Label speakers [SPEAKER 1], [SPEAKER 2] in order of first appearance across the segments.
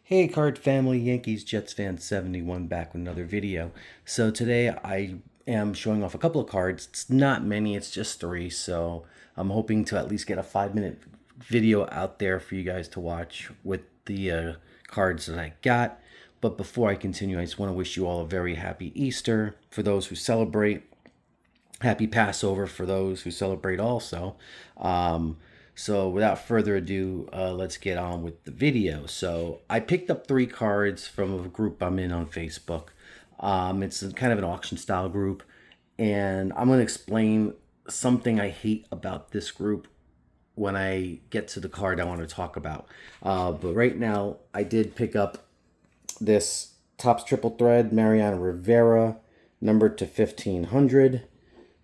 [SPEAKER 1] Hey card family, Yankees Jets fan 71 back with another video. So today I am showing off a couple of cards. It's not many, it's just three, so I'm hoping to at least get a 5-minute video out there for you guys to watch with the cards that I got. But before I continue, I just want to wish you all a very happy Easter for those who celebrate. Happy Passover for those who celebrate also. So without further ado, let's get on with the video. So I picked up three cards from a group I'm in on Facebook. It's kind of an auction style group, and I'm going to explain something I hate about this group when I get to the card I want to talk about. But right now, I did pick up this Topps Triple Thread Mariano Rivera, numbered to 1500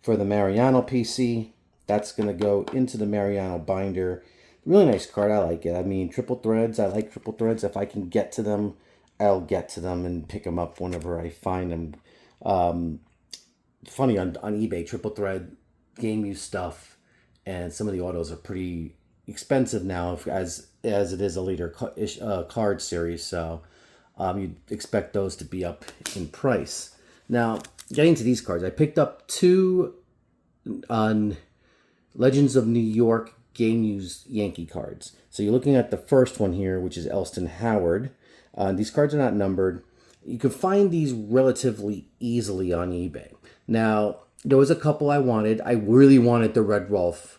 [SPEAKER 1] for the Mariano PC. That's going to go into the Mariano binder. Really nice card. I like it. I mean, triple threads. I like triple threads. If I can get to them, I'll get to them and pick them up whenever I find them. Funny, on eBay, triple thread game use stuff, and some of the autos are pretty expensive now as it is a later card series. So you'd expect those to be up in price. Now, getting to these cards, I picked up two on Legends of New York game used Yankee cards. So you're looking at the first one here, which is Elston Howard. These cards are not numbered. You can find these relatively easily on eBay. Now, there was a couple I wanted. I really wanted the Red Rolf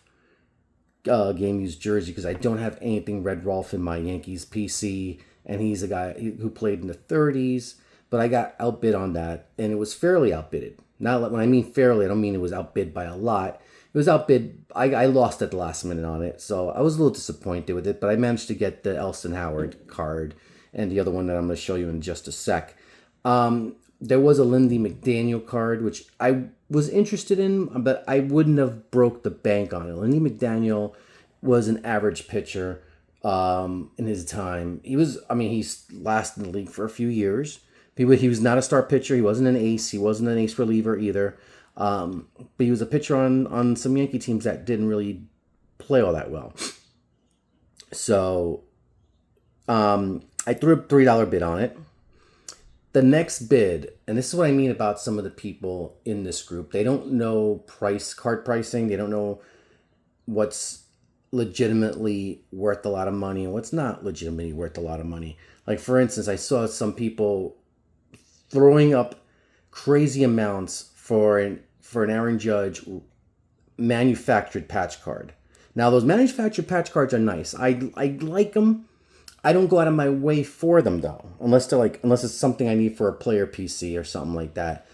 [SPEAKER 1] game used jersey because I don't have anything Red Rolf in my Yankees PC, and he's a guy who played in the 30s. But I got outbid on that, and it was fairly outbidded. Not when I mean fairly, I don't mean it was outbid by a lot. It was outbid. I lost at the last minute on it, so I was a little disappointed with it. But I managed to get the Elston Howard card and the other one that I'm going to show you in just a sec. There was a Lindy McDaniel card, which I was interested in, but I wouldn't have broke the bank on it. Lindy McDaniel was an average pitcher in his time. He's lasted in the league for a few years. He was not a star pitcher. He wasn't an ace. He wasn't an ace reliever either. But he was a pitcher on some Yankee teams that didn't really play all that well. So I threw a $3 bid on it. The next bid, and this is what I mean about some of the people in this group, they don't know card pricing. They don't know what's legitimately worth a lot of money and what's not legitimately worth a lot of money. Like, for instance, I saw some people throwing up crazy amounts for an Aaron Judge manufactured patch card. Now, those manufactured patch cards are nice. I like them. I don't go out of my way for them though, unless it's something I need for a player PC or something like that.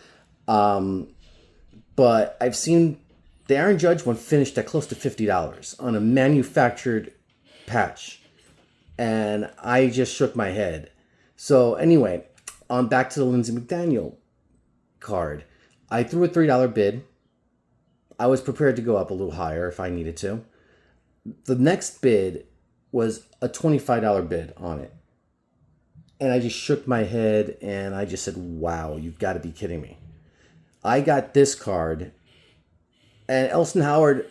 [SPEAKER 1] But I've seen the Aaron Judge one finished at close to $50 on a manufactured patch, and I just shook my head. So anyway, back to the Lindsey McDaniel card. I threw a $3 bid. I was prepared to go up a little higher if I needed to. The next bid was a $25 bid on it. And I just shook my head and I just said, wow, you've got to be kidding me. I got this card, and Elston Howard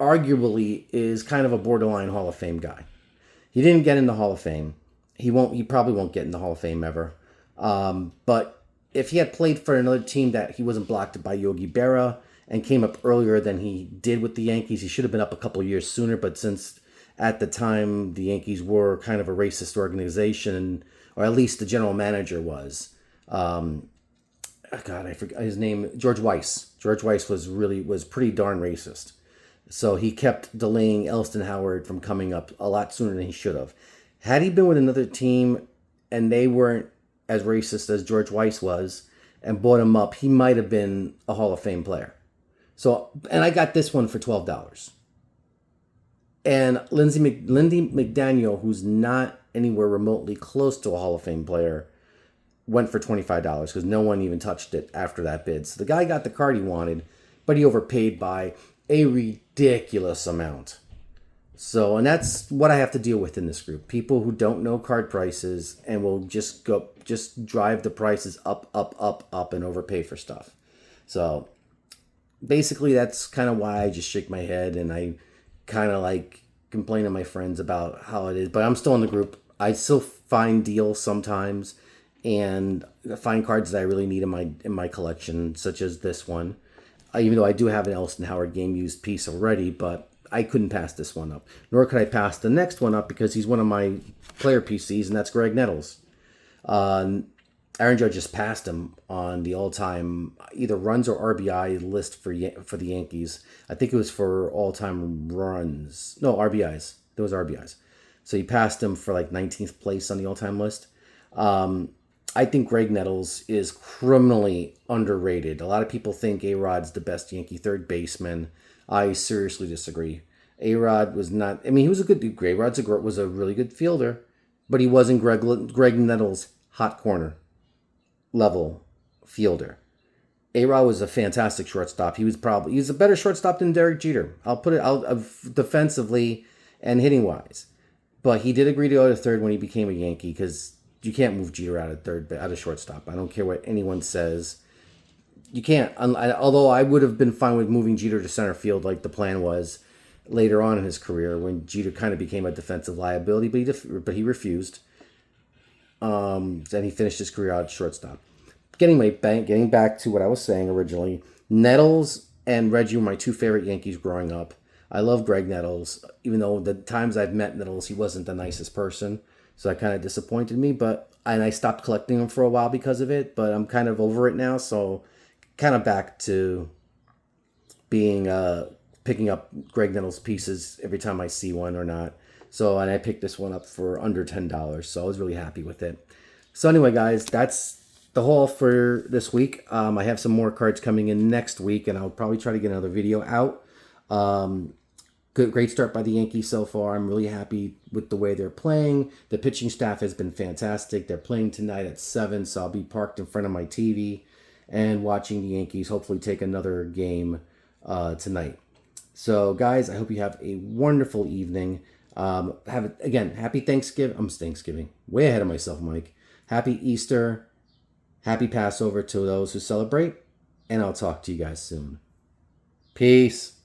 [SPEAKER 1] arguably is kind of a borderline Hall of Fame guy. He didn't get in the Hall of Fame. He probably won't get in the Hall of Fame ever. But if he had played for another team that he wasn't blocked by Yogi Berra and came up earlier than he did with the Yankees, he should have been up a couple of years sooner. But since at the time the Yankees were kind of a racist organization, or at least the general manager was, I forgot his name, George Weiss. George Weiss was pretty darn racist. So he kept delaying Elston Howard from coming up a lot sooner than he should have. Had he been with another team and they weren't as racist as George Weiss was and brought him up, he might have been a Hall of Fame player. So, and I got this one for $12. And Lindy McDaniel, who's not anywhere remotely close to a Hall of Fame player, went for $25 because no one even touched it after that bid. So the guy got the card he wanted, but he overpaid by a ridiculous amount. So, and that's what I have to deal with in this group. People who don't know card prices and will just drive the prices up and overpay for stuff. So basically that's kind of why I just shake my head and I kind of like complain to my friends about how it is. But I'm still in the group. I still find deals sometimes and find cards that I really need in my collection, such as this one. Even though I do have an Elston Howard game used piece already, but I couldn't pass this one up. Nor could I pass the next one up because he's one of my player PCs, and that's Greg Nettles. Aaron Judge just passed him on the all-time either runs or RBI list for the Yankees. I think it was for all-time runs. No, RBIs. Those RBIs. So he passed him for like 19th place on the all-time list. I think Greg Nettles is criminally underrated. A lot of people think A-Rod's the best Yankee third baseman. I seriously disagree. A-Rod was not... I mean, he was a good dude. A-Rod was a really good fielder, but he wasn't Greg Nettles' hot corner level fielder. A-Rod was a fantastic shortstop. He was a better shortstop than Derek Jeter. I'll put it out defensively and hitting wise. But he did agree to go to third when he became a Yankee because you can't move Jeter out of shortstop. I don't care what anyone says. You can't. Although I would have been fine with moving Jeter to center field like the plan was later on in his career when Jeter kind of became a defensive liability, but he refused. Then he finished his career out at shortstop. Getting back to what I was saying originally, Nettles and Reggie were my two favorite Yankees growing up. I love Greg Nettles, even though the times I've met Nettles, he wasn't the nicest person. So that kind of disappointed me, and I stopped collecting them for a while because of it, but I'm kind of over it now, so kind of back to being, picking up Greg Nettles pieces every time I see one or not. So, and I picked this one up for under $10, so I was really happy with it. So anyway, guys, that's the haul for this week. I have some more cards coming in next week, and I'll probably try to get another video out. Great start by the Yankees so far. I'm really happy with the way they're playing. The pitching staff has been fantastic. They're playing tonight at 7, so I'll be parked in front of my TV and watching the Yankees hopefully take another game tonight. So, guys, I hope you have a wonderful evening. Happy Thanksgiving. I'm Thanksgiving. Way ahead of myself, Mike. Happy Easter. Happy Passover to those who celebrate. And I'll talk to you guys soon. Peace.